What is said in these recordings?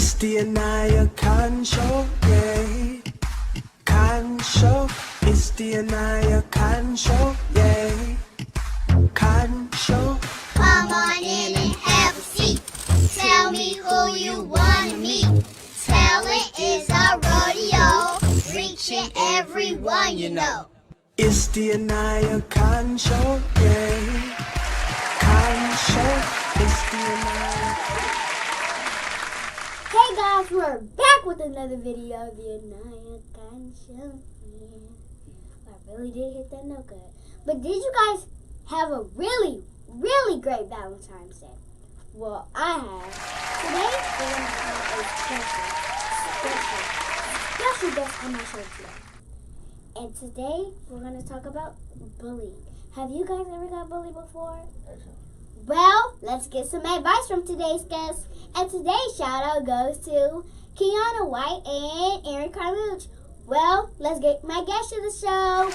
It's the Aniyah Khan Show, yeah. Khan Show. It's the Aniyah Khan Show, yeah. Khan Show. Come on in and have a seat. Tell me who you want to meet. Talent is a rodeo, reaching everyone you know. It's the Aniyah Khan Show, yeah. Khan Show. It's the Aniyah. Hey guys, we're back with another video of the Aniyah Khan Show. Yeah. I really did hit that note good. But did you guys have a really great Valentine's Day? Well, I have. Today, we're going to have a special guest on my show today. And today, we're going to talk about bullying. Have you guys ever got bullied before? Well, let's get some advice from today's guest. And today's shout out goes to Kiana White and Aaron Carlucci. Well, let's get my guest to the show.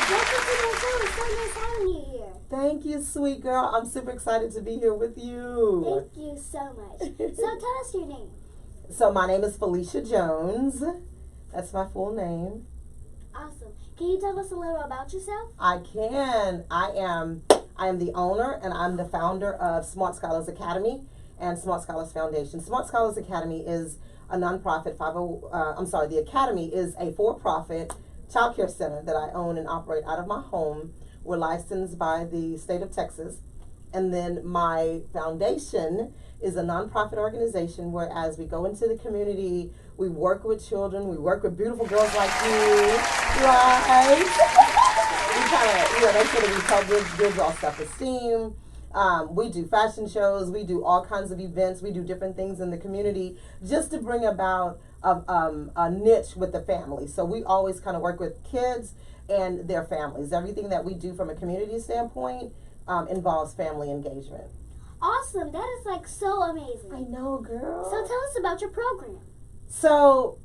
Welcome to my show. It's so nice having you here. Thank you, sweet girl. I'm super excited to be here with you. Thank you so much. So tell us your name. So my name is Felicha Jones. That's my full name. Awesome. Can you tell us a little about yourself? I can. I am the owner and I'm the founder of Smart Scholars Academy and Smart Scholars Foundation. Smart Scholars Academy is a nonprofit the Academy is a for-profit child care center that I own and operate out of my home. We're licensed by the state of Texas. And then my foundation is a nonprofit organization where as we go into the community, we work with children, we work with beautiful girls like you, right? We kind of, make sure that we tell good girls self-esteem. We do fashion shows, we do all kinds of events, we do different things in the community just to bring about a niche with the family. So we always kind of work with kids and their families. Everything that we do from a community standpoint involves family engagement. Awesome. That is like so amazing. I know, girl. So tell us about your program. So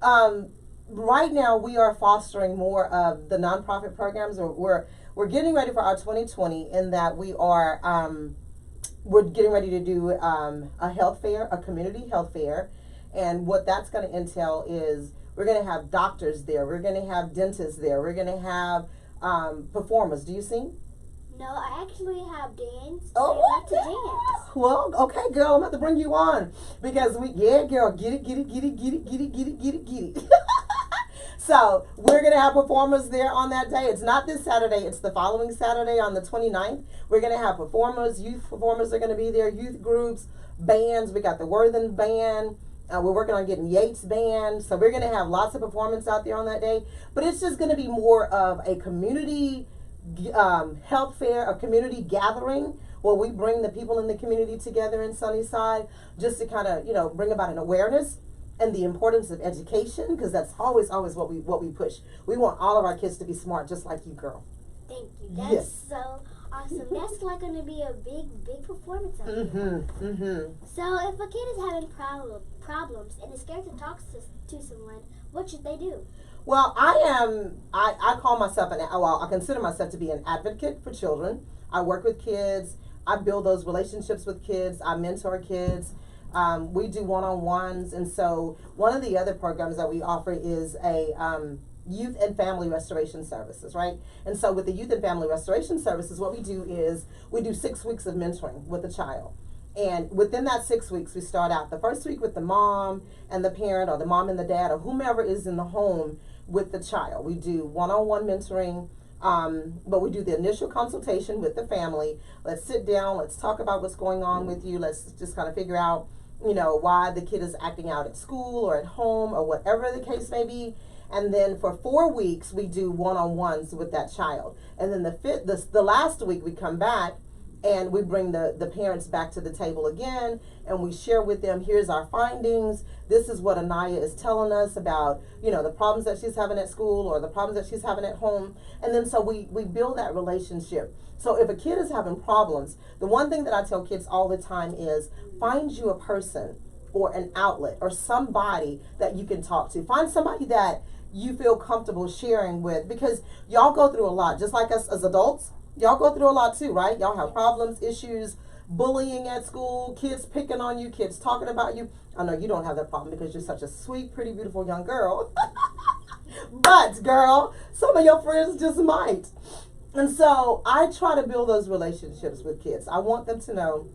right now we are fostering more of the nonprofit programs. We're getting ready for our 2020 in that we are we're getting ready to do a health fair, a community health fair. And what that's going to entail is we're going to have doctors there. We're going to have dentists there. We're going to have performers. Do you sing? No, I actually have dance. Oh, I like to dance. Well, okay, girl, I'm about to bring you on because girl, get it. So we're going to have performers there on that day. It's not this Saturday. It's the following Saturday on the 29th. We're going to have performers. Youth performers are going to be there. Youth groups, bands. We got the Worthen Band. We're working on getting Yates Band. So we're going to have lots of performance out there on that day. But it's just going to be more of a community health fair, a community gathering where we bring the people in the community together in Sunnyside just to kind of, bring about an awareness and the importance of education, because that's always what we push. We want all of our kids to be smart, just like you, girl. Thank you. That's so awesome. That's like going to be a big performance out there. So if a kid is having problems and is scared to talk to someone, what should they do? Well, I call myself I consider myself to be an advocate for children. I work with kids. I build those relationships with kids. I mentor kids. We do one-on-ones. And so one of the other programs that we offer is a youth and family restoration services, right? And so with the youth and family restoration services, what we do is we do 6 weeks of mentoring with a child. And within that 6 weeks, we start out the first week with the mom and the parent, or the mom and the dad, or whomever is in the home with the child. We do one-on-one mentoring, but we do the initial consultation with the family. Let's sit down, let's talk about what's going on with you. Let's just kind of figure out, why the kid is acting out at school or at home or whatever the case may be. And then for 4 weeks, we do one-on-ones with that child. And then the last week, we come back and we bring the parents back to the table again, and we share with them, here's our findings. This is what Aniyah is telling us about, the problems that she's having at school or the problems that she's having at home. And then so we build that relationship. So if a kid is having problems, the one thing that I tell kids all the time is find you a person or an outlet or somebody that you can talk to. Find somebody that you feel comfortable sharing with, because y'all go through a lot, just like us as adults. Y'all go through a lot too, right? Y'all have problems, issues, bullying at school, kids picking on you, kids talking about you. I know you don't have that problem because you're such a sweet, pretty, beautiful young girl. But, girl, some of your friends just might. And so I try to build those relationships with kids. I want them to know,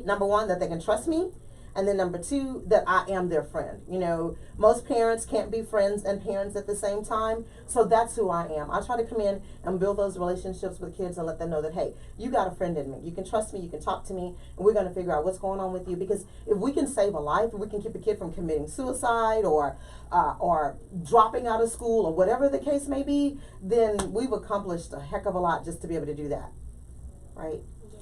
number one, that they can trust me. And then number two, that I am their friend. You know, most parents can't be friends and parents at the same time. So that's who I am. I try to come in and build those relationships with kids and let them know that, hey, you got a friend in me. You can trust me. You can talk to me. And we're going to figure out what's going on with you. Because if we can save a life, if we can keep a kid from committing suicide or dropping out of school or whatever the case may be, then we've accomplished a heck of a lot just to be able to do that. Right? Yes.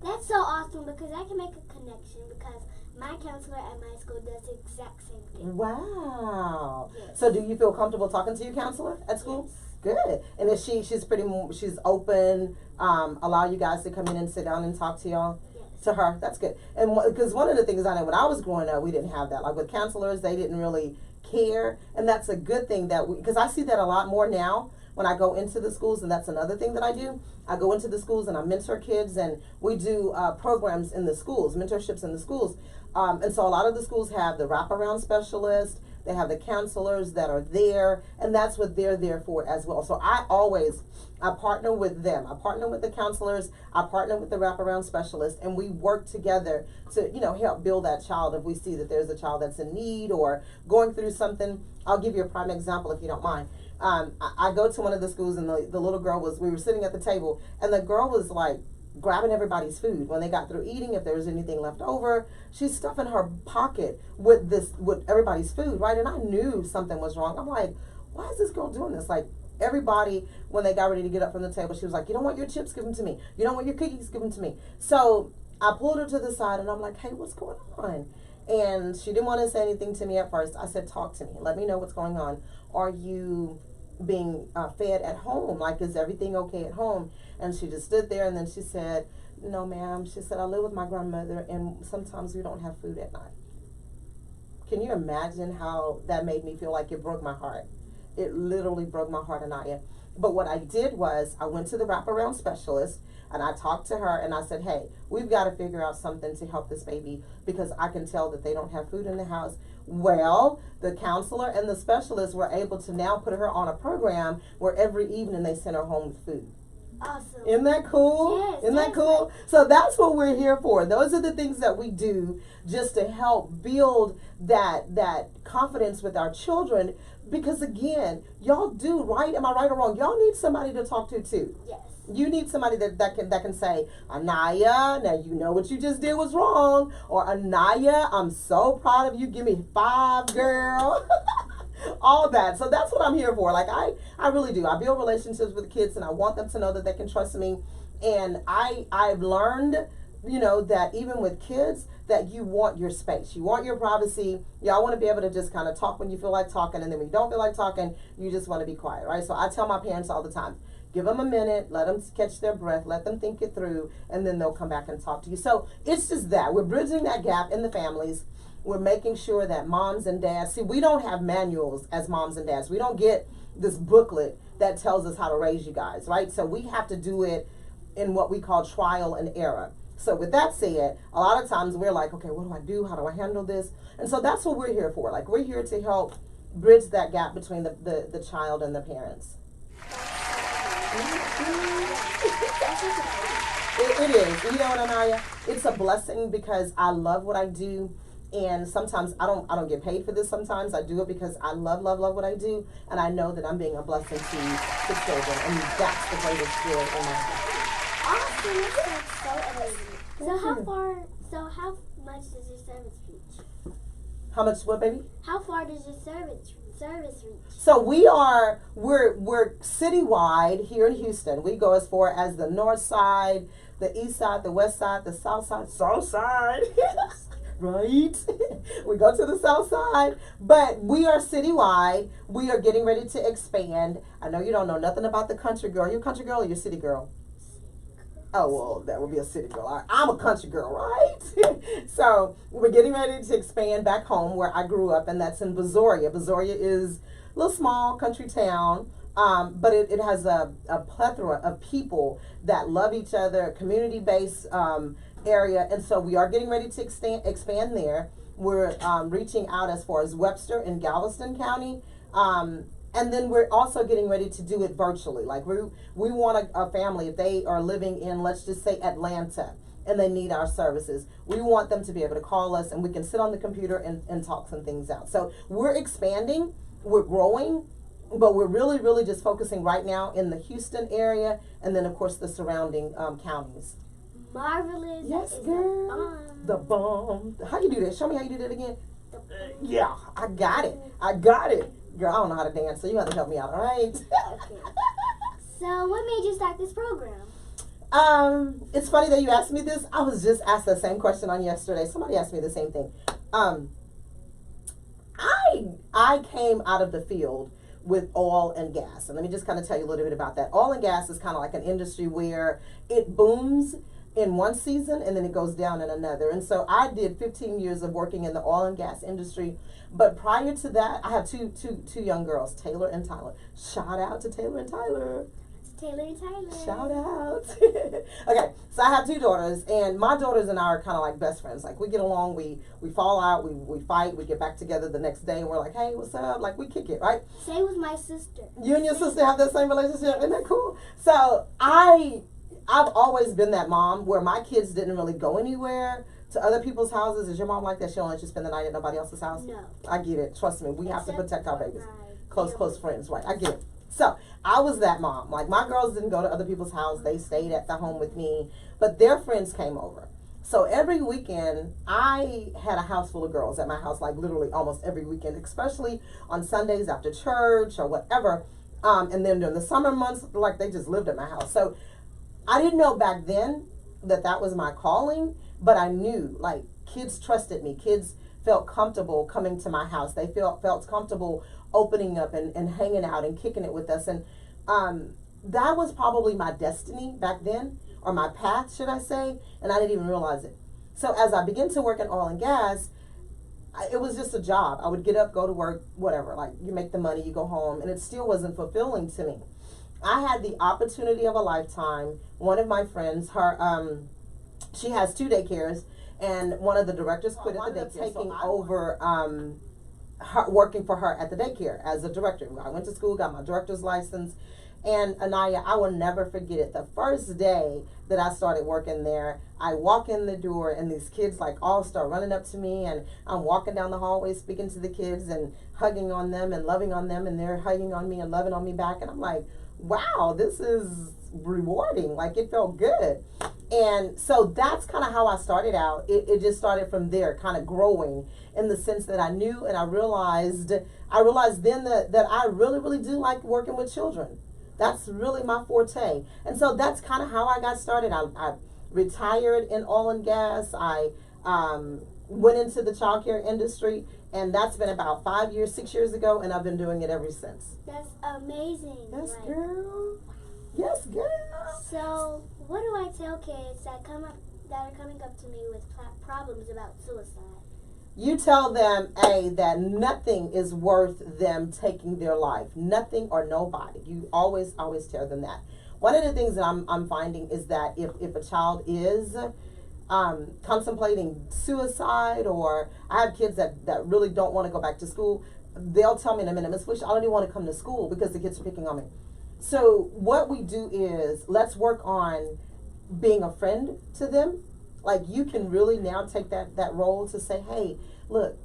That's so awesome because I can make a connection because my counselor at my school does the exact same thing. Wow. Yes. So do you feel comfortable talking to your counselor at school? Yes. Good. And is she's open, allow you guys to come in and sit down and talk to y'all? Yes. To her? That's good. And because one of the things I know when I was growing up, we didn't have that. Like with counselors, they didn't really care. And that's a good thing because I see that a lot more now when I go into the schools, and that's another thing that I do. I go into the schools and I mentor kids, and we do programs in the schools, mentorships in the schools. And so a lot of the schools have the wraparound specialist, they have the counselors that are there, and that's what they're there for as well. So I partner with them. I partner with the counselors, I partner with the wraparound specialist, and we work together to, help build that child if we see that there's a child that's in need or going through something. I'll give you a prime example if you don't mind. I go to one of the schools, and the little girl we were sitting at the table, and the girl was like, grabbing everybody's food. When they got through eating, if there was anything left over, she's stuffing her pocket with everybody's food, right? And I knew something was wrong. I'm like, why is this girl doing this? Like, everybody, when they got ready to get up from the table, she was like, you don't want your chips, give them to me. You don't want your cookies, give them to me. So I pulled her to the side, and I'm like, hey, what's going on? And she didn't want to say anything to me at first. I said, talk to me. Let me know what's going on. Are you being fed at home? Like, is everything okay at home? And she just stood there, and then she said, no, ma'am. She said, I live with my grandmother, and sometimes we don't have food at night. Can you imagine how that made me feel? Like, it broke my heart. It literally broke my heart, Aniyah. But what I did was I went to the wraparound specialist, and I talked to her, and I said, hey, we've got to figure out something to help this baby because I can tell that they don't have food in the house. Well, the counselor and the specialist were able to now put her on a program where every evening they sent her home with food. Awesome. Isn't that cool? Yes. Isn't that cool? So that's what we're here for. Those are the things that we do just to help build that confidence with our children. Because again, y'all do, right? Am I right or wrong? Y'all need somebody to talk to too. Yes. You need somebody that can say, Aniyah, now you know what you just did was wrong. Or Aniyah, I'm so proud of you. Give me 5, girl. All that. So that's what I'm here for. Like, I really do. I build relationships with kids, and I want them to know that they can trust me. And I've learned, that even with kids, that you want your space. You want your privacy. Y'all want to be able to just kind of talk when you feel like talking, and then when you don't feel like talking, you just want to be quiet, right? So I tell my parents all the time, give them a minute, let them catch their breath, let them think it through, and then they'll come back and talk to you. So it's just that. We're bridging that gap in the families. We're making sure that moms and dads, see, we don't have manuals as moms and dads. We don't get this booklet that tells us how to raise you guys, right? So we have to do it in what we call trial and error. So with that said, a lot of times we're like, okay, what do I do? How do I handle this? And so that's what we're here for. Like, we're here to help bridge that gap between the child and the parents. It is. You know what, Aniyah? It's a blessing because I love what I do. And sometimes I don't get paid for this. Sometimes I do it because I love what I do, and I know that I'm being a blessing to children, and that's the greatest joy in my life. Awesome! That's so amazing. So how much does your service reach? How much what, baby? How far does your service reach? So we're citywide here in Houston. We go as far as the north side, the east side, the west side, the south side. Right? We go to the south side, but we are citywide. We are getting ready to expand. I know you don't know nothing about the country girl. You a country girl or you a city girl? Oh, well, that would be a city girl. All right. I'm a country girl, right? So we're getting ready to expand back home where I grew up, and that's in Brazoria. Brazoria is a little small country town. But it has a plethora of people that love each other, community-based area. And so we are getting ready to expand there. We're reaching out as far as Webster and Galveston County. And then we're also getting ready to do it virtually. Like we want a family, if they are living in, let's just say, Atlanta, and they need our services, we want them to be able to call us and we can sit on the computer and talk some things out. So we're expanding, we're growing, but we're really, really just focusing right now in the Houston area and then, of course, the surrounding counties. Marvelous. Yes, That is girl. The bomb. How you do that? Show me how you do that again. Yeah, I got it. Girl, I don't know how to dance, so you have to help me out, all right? Okay. So, what made you start this program? It's funny that you asked me this. I was just asked the same question on yesterday. Somebody asked me the same thing. I came out of the field with oil and gas. And let me just kind of tell you a little bit about that. Oil and gas is kind of like an industry where it booms in one season and then it goes down in another. And so I did 15 years of working in the oil and gas industry. But prior to that, I have two young girls, Taylor and Tyler. Shout out to Taylor and Tyler. Taylor and Tyler. Shout out. Okay, so I have two daughters, and my daughters and I are kind of like best friends. Like, we get along, we fall out, we fight, we get back together the next day, and we're like, hey, what's up? Like, we kick it, right? Same with my sister. You and your sister have that same relationship? Isn't that cool? So I've always been that mom where my kids didn't really go anywhere to other people's houses. Is your mom like that? She don't let you spend the night at nobody else's house? No. I get it. Trust me. We have to protect our babies. Right. Close friends, right? I get it. So I was that mom. Like, my girls didn't go to other people's house. They stayed at the home with me. But their friends came over. So every weekend, I had a house full of girls at my house, like literally almost every weekend, especially on Sundays after church or whatever. And then during the summer months, like, they just lived at my house. So I didn't know back then that was my calling, but I knew, like, kids trusted me. Kids felt comfortable coming to my house. They felt comfortable opening up and hanging out and kicking it with us. And that was probably my destiny back then, or my path, should I say, and I didn't even realize it. So as I began to work in oil and gas, it was just a job. I would get up, go to work, whatever. Like, you make the money, you go home, and it still wasn't fulfilling to me. I had the opportunity of a lifetime. One of my friends, she has 2 daycares, and one of the directors quit at the daycare, taking over working for her at the daycare as a director. I went to school, got my director's license, and Aniyah, I will never forget it. The first day that I started working there, I walk in the door and these kids like all start running up to me, and I'm walking down the hallway speaking to the kids and hugging on them and loving on them, and they're hugging on me and loving on me back, and I'm like, wow, this is rewarding. Like, it felt good. And so that's kind of how I started out. It just started from there, kind of growing in the sense that I knew and I realized then that I really, really do like working with children. That's really my forte. And so that's kind of how I got started. I retired in oil and gas. I went into the child care industry, and that's been about 6 years ago, and I've been doing it ever since. That's amazing. Yes, like, girl. Yes, girl. So, what do I tell kids that are coming up to me with problems about suicide? You tell them, that nothing is worth them taking their life. Nothing or nobody. You always tell them that. One of the things that I'm finding is that if a child is contemplating suicide, or I have kids that really don't want to go back to school, they'll tell me in a minute, Miss Felicha, I don't even want to come to school because the kids are picking on me. So what we do is, let's work on being a friend to them. Like, you can really now take that role to say, hey, look,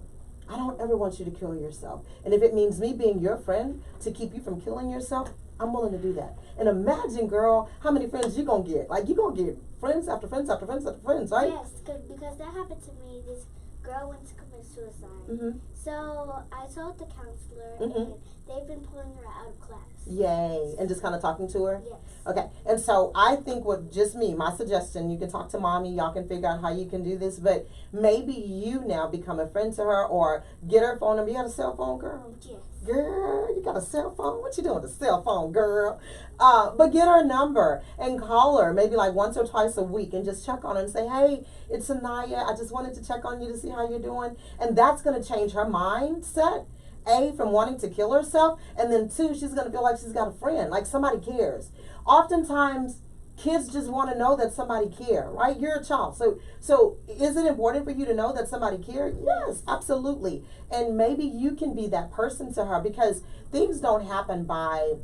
I don't ever want you to kill yourself. And if it means me being your friend to keep you from killing yourself, I'm willing to do that. And imagine, girl, how many friends you gonna get. Like, you gonna get friends after friends after friends after friends, right? Yes, because that happened to me. This girl went to commit suicide. Mm-hmm. So I told the counselor, Mm-hmm. and they've been pulling her out of class. Yay. And just kind of talking to her? Yes. Okay. And so I think my suggestion, you can talk to mommy, y'all can figure out how you can do this, but maybe you now become a friend to her, or get her phone number. You got a cell phone, girl? Yes. Girl, you got a cell phone? What you doing with a cell phone, girl? But get her number and call her maybe like once or twice a week and just check on her and say, hey, it's Aniyah. I just wanted to check on you to see how you're doing. And that's going to change her mindset. A, from wanting to kill herself, and then 2, she's going to feel like she's got a friend, like somebody cares. Oftentimes, kids just want to know that somebody cares, right? You're a child. So is it important for you to know that somebody cares? Yes, absolutely. And maybe you can be that person to her, because things don't happen by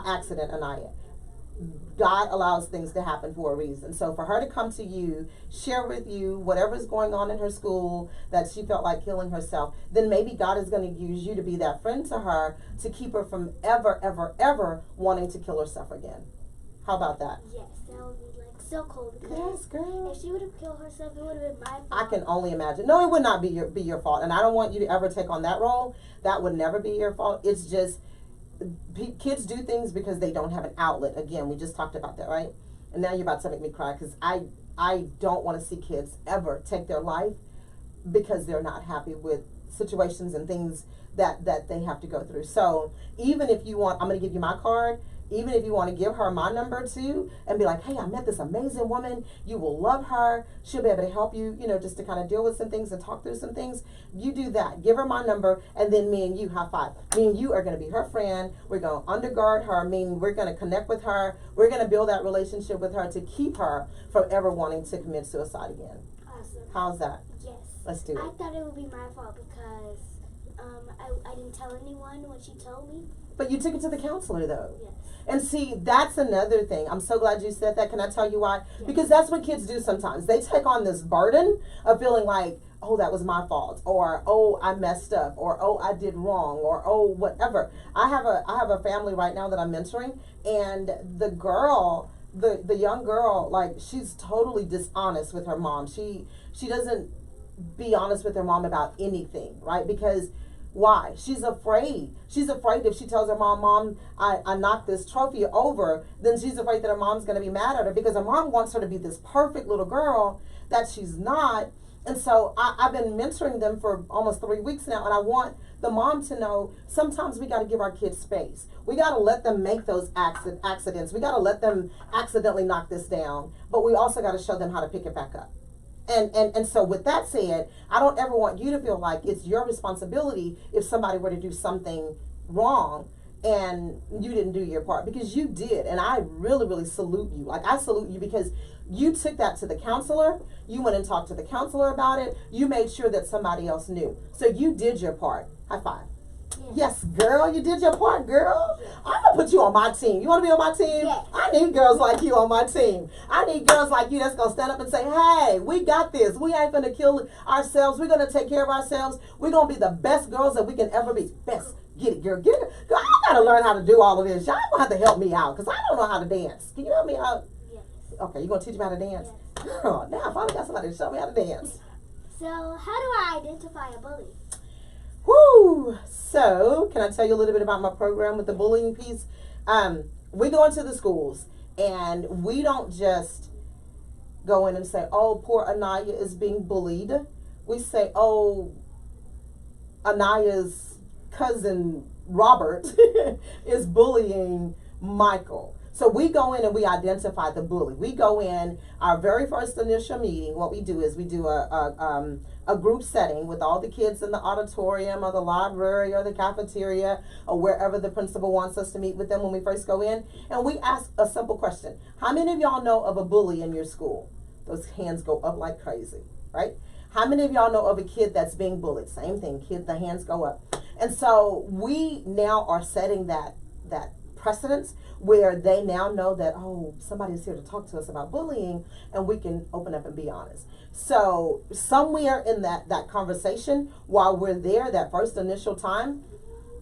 accident, Aniyah. God allows things to happen for a reason. So for her to come to you, share with you whatever's going on in her school, that she felt like killing herself, then maybe God is going to use you to be that friend to her, to keep her from ever wanting to kill herself again. How about that? Yes, that would be like so cool, because Yes, girl. if she would have killed herself, it would have been my fault. I can only imagine. No, it would not be your fault, and I don't want you to ever take on that role. That would never be your fault. It's just kids do things because they don't have an outlet. Again, we just talked about that, right? And now you're about to make me cry, because I don't want to see kids ever take their life because they're not happy with situations and things that they have to go through. So even if you want, I'm going to give you my card. Even if you want to give her my number too, and be like, hey, I met this amazing woman. You will love her. She'll be able to help you, just to kind of deal with some things and talk through some things. You do that. Give her my number, and then me and you high five. Me and you are going to be her friend. We're going to undergird her. Meaning we're going to connect with her. We're going to build that relationship with her to keep her from ever wanting to commit suicide again. Awesome. How's that? Yes. Let's do it. I thought it would be my fault because I didn't tell anyone when she told me. But you took it to the counselor, though. Yes. And see, that's another thing. I'm so glad you said that. Can I tell you why? Yes. Because that's what kids do sometimes. They take on this burden of feeling like, oh, that was my fault, or oh, I messed up, or oh, I did wrong, or oh, whatever. I have a family right now that I'm mentoring, and the girl, the young girl, like, she's totally dishonest with her mom. She doesn't be honest with her mom about anything, right? Because why? She's afraid. She's afraid if she tells her mom, I knocked this trophy over, then she's afraid that her mom's going to be mad at her, because her mom wants her to be this perfect little girl that she's not. And so I've been mentoring them for almost 3 weeks now, and I want the mom to know sometimes we got to give our kids space. We got to let them make those accidents. We got to let them accidentally knock this down, but we also got to show them how to pick it back up. And so with that said, I don't ever want you to feel like it's your responsibility if somebody were to do something wrong and you didn't do your part, because you did. And I really salute you. Like, I salute you because you took that to the counselor. You went and talked to the counselor about it. You made sure that somebody else knew. So you did your part. High five. Yes, girl, you did your part, girl. I'm going to put you on my team. You want to be on my team? Yes. I need girls like you on my team. I need girls like you that's going to stand up and say, hey, we got this. We ain't going to kill ourselves. We're going to take care of ourselves. We're going to be the best girls that we can ever be. Best. Get it, girl. Get it. Girl, I got to learn how to do all of this. Y'all going to have to help me out, because I don't know how to dance. Can you help me out? Yes. Okay, you going to teach me how to dance? Yes. Girl, now I finally got somebody to show me how to dance. So how do I identify a bully? Woo! So, can I tell you a little bit about my program with the bullying piece? We go into the schools, and we don't just go in and say, oh, poor Aniyah is being bullied. We say, oh, Aniyah's cousin Robert is bullying Michael. So we go in and we identify the bully. We go in, our very first initial meeting, what we do is we do a group setting with all the kids in the auditorium or the library or the cafeteria or wherever the principal wants us to meet with them when we first go in. And we ask a simple question. How many of y'all know of a bully in your school? Those hands go up like crazy, right? How many of y'all know of a kid that's being bullied? Same thing, kid, the hands go up. And so we now are setting that precedence where they now know that, oh, somebody's here to talk to us about bullying, and we can open up and be honest. So somewhere in that conversation, while we're there, that first initial time,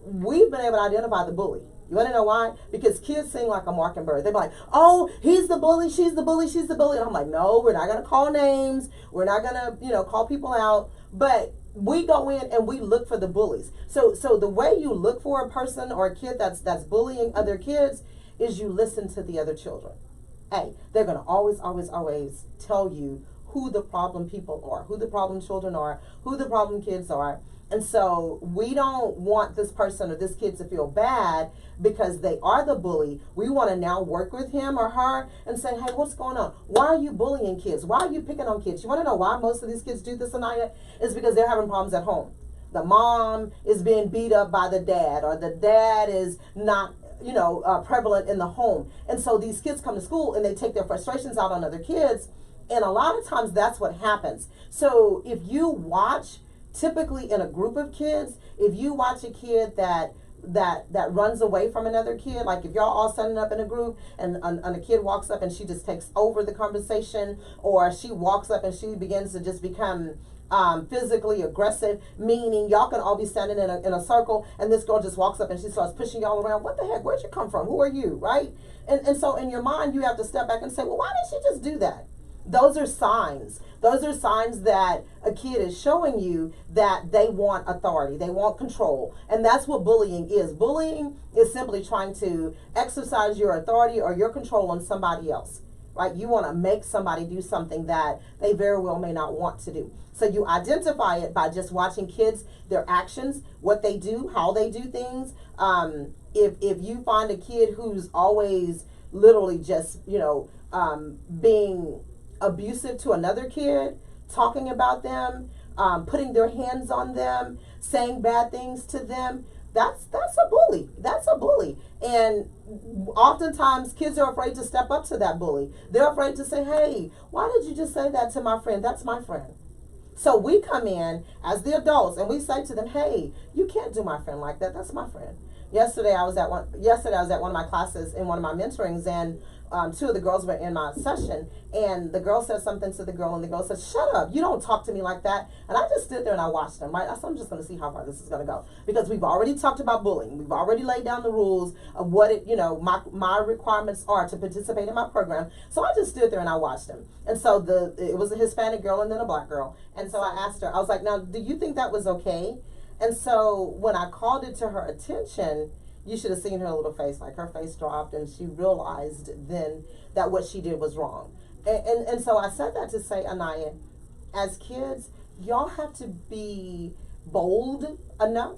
we've been able to identify the bully. You want to know why? Because kids sing like a mockingbird. They're like, oh, he's the bully, she's the bully, she's the bully. And I'm like, no, we're not going to call names. We're not going to, call people out. But we go in and we look for the bullies. So the way you look for a person or a kid that's bullying other kids is you listen to the other children. Hey, they're going to always tell you who the problem people are, who the problem children are, who the problem kids are. And so we don't want this person or this kid to feel bad because they are the bully. We want to now work with him or her and say, hey, what's going on? Why are you bullying kids? Why are you picking on kids? You want to know why most of these kids do this, Aniyah? It's because they're having problems at home. the mom is being beat up by the dad, or the dad is not prevalent in the home. And so these kids come to school and they take their frustrations out on other kids. And a lot of times that's what happens. So if you watch, typically in a group of kids, if you watch a kid that runs away from another kid, like if y'all all standing up in a group and a kid walks up and she just takes over the conversation, or she walks up and she begins to just become physically aggressive, meaning y'all can all be standing in a circle and this girl just walks up and she starts pushing y'all around. What the heck? Where'd you come from? Who are you? Right? And so in your mind, you have to step back and say, well, why did she just do that? Those are signs. Those are signs that a kid is showing you that they want authority. They want control. And that's what bullying is. Bullying is simply trying to exercise your authority or your control on somebody else. Right? You want to make somebody do something that they very well may not want to do. So you identify it by just watching kids, their actions, what they do, how they do things. If you find a kid who's always literally just, being abusive to another kid, talking about them, putting their hands on them, saying bad things to them, that's a bully. That's a bully. And oftentimes kids are afraid to step up to that bully. They're afraid to say, hey, why did you just say that to my friend? That's my friend. So we come in as the adults and we say to them, hey, you can't do my friend like that. That's my friend. Yesterday I was at one of my classes in one of my mentorings, and two of the girls were in my session, and the girl said something to the girl, and the girl said, shut up, you don't talk to me like that. And I just stood there and I watched them, right? I said, I'm just going to see how far this is going to go, because we've already talked about bullying. We've already laid down the rules of what my requirements are to participate in my program. So I just stood there and I watched them. And so it was a Hispanic girl and then a black girl. And so I asked her, I was like, now, do you think that was okay? And so when I called it to her attention, you should have seen her little face. Like, her face dropped, and she realized then that what she did was wrong. And so I said that to say, Aniyah, as kids, y'all have to be bold enough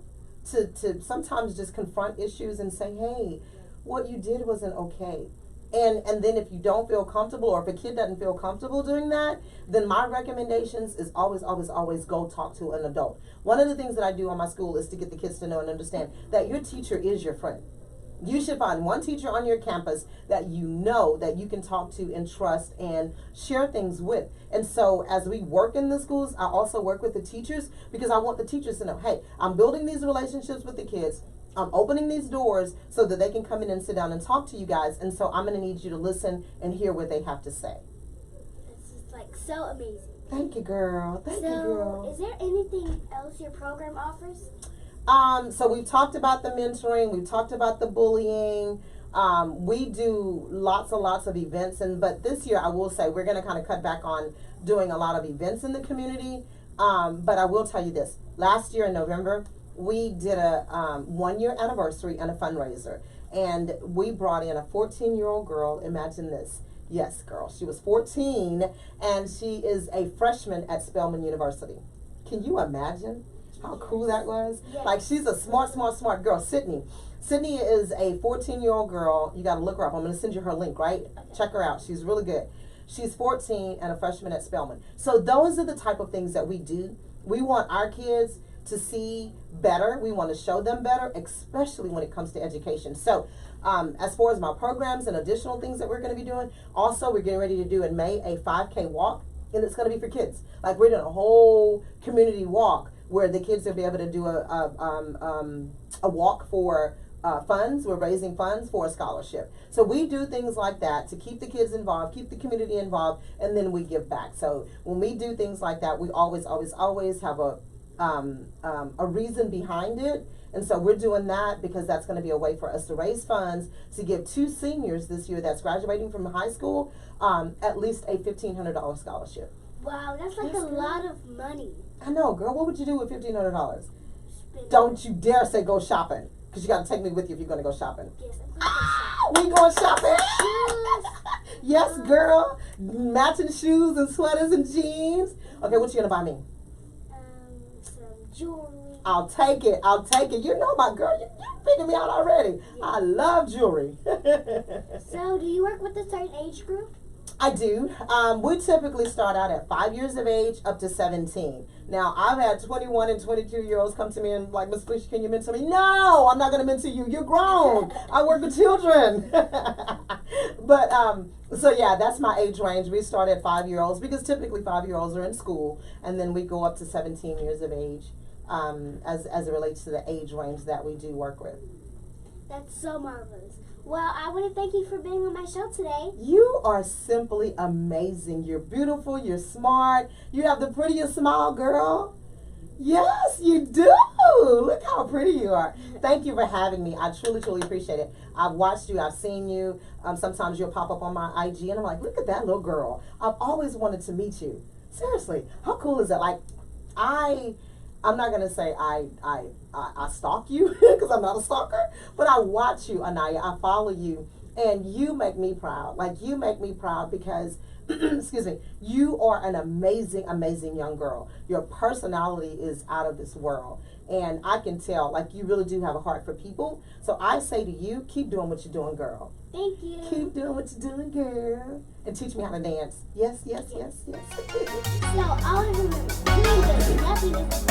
to sometimes just confront issues and say, hey, what you did wasn't okay. And then if you don't feel comfortable, or if a kid doesn't feel comfortable doing that, then my recommendations is always, always, always go talk to an adult. One of the things that I do on my school is to get the kids to know and understand that your teacher is your friend. You should find one teacher on your campus that you know that you can talk to and trust and share things with. And so as we work in the schools, I also work with the teachers, because I want the teachers to know, hey, I'm building these relationships with the kids. I'm opening these doors so that they can come in and sit down and talk to you guys. And so I'm going to need you to listen and hear what they have to say. This is like so amazing. Thank you, girl. Thank you, girl. Is there anything else your program offers? So we've talked about the mentoring. We've talked about the bullying. We do lots and lots of events. But this year, I will say, we're going to kind of cut back on doing a lot of events in the community. But I will tell you this. Last year in November, we did a 1-year anniversary and a fundraiser. And we brought in a 14-year-old girl. Imagine this. Yes, girl. She was 14, and she is a freshman at Spelman University. Can you imagine how cool that was? Yes. Like, she's a smart girl. Sydney is a 14-year-old girl. You got to look her up. I'm going to send you her link, right? Check her out. She's really good. She's 14 and a freshman at Spelman. So those are the type of things that we do. We want our kids to see better. We want to show them better, especially when it comes to education. So as far as my programs and additional things that we're going to be doing, also we're getting ready to do in May a 5K walk, and it's going to be for kids. Like, we're doing a whole community walk where the kids will be able to do a walk for funds. We're raising funds for a scholarship. So we do things like that to keep the kids involved, keep the community involved, and then we give back. So when we do things like that, we always, always, always have a reason behind it. And so we're doing that because that's going to be a way for us to raise funds to give 2 seniors this year that's graduating from high school at least a $1,500 scholarship. Wow, that's like a lot of money. I know, girl. What would you do with $1,500? Don't you dare say go shopping, because you got to take me with you if you're going to go shopping. Yes, I'm going to go shopping. We going shopping? Shoes. Yes, girl. Matching shoes and sweaters and jeans. Okay, what you going to buy me? Some jewelry. I'll take it. I'll take it. You know my girl. You figured me out already. Yeah. I love jewelry. So, do you work with a certain age group? I do. We typically start out at 5 years of age up to 17. Now, I've had 21 and 22-year-olds come to me and like, Miss Felicha, can you mentor me? No, I'm not going to mentor you. You're grown. I work with children. But, so yeah, that's my age range. We start at 5-year-olds because typically 5-year-olds are in school, and then we go up to 17 years of age as it relates to the age range that we do work with. That's so marvelous. Well, I want to thank you for being on my show today. You are simply amazing. You're beautiful. You're smart. You have the prettiest smile, girl. Yes, you do. Look how pretty you are. Thank you for having me. I truly, truly appreciate it. I've watched you. I've seen you. Sometimes you'll pop up on my IG, and I'm like, look at that little girl. I've always wanted to meet you. Seriously, how cool is that? Like, I'm not going to say I stalk you because I'm not a stalker, but I watch you, Aniyah. I follow you, and you make me proud. Like, you make me proud because, excuse me, you are an amazing, amazing young girl. Your personality is out of this world, and I can tell, like, you really do have a heart for people. So I say to you, keep doing what you're doing, girl. Thank you. Keep doing what you're doing, girl. And teach me how to dance. Yes, yes, yes, yes. So, always remember, doing good, nothing is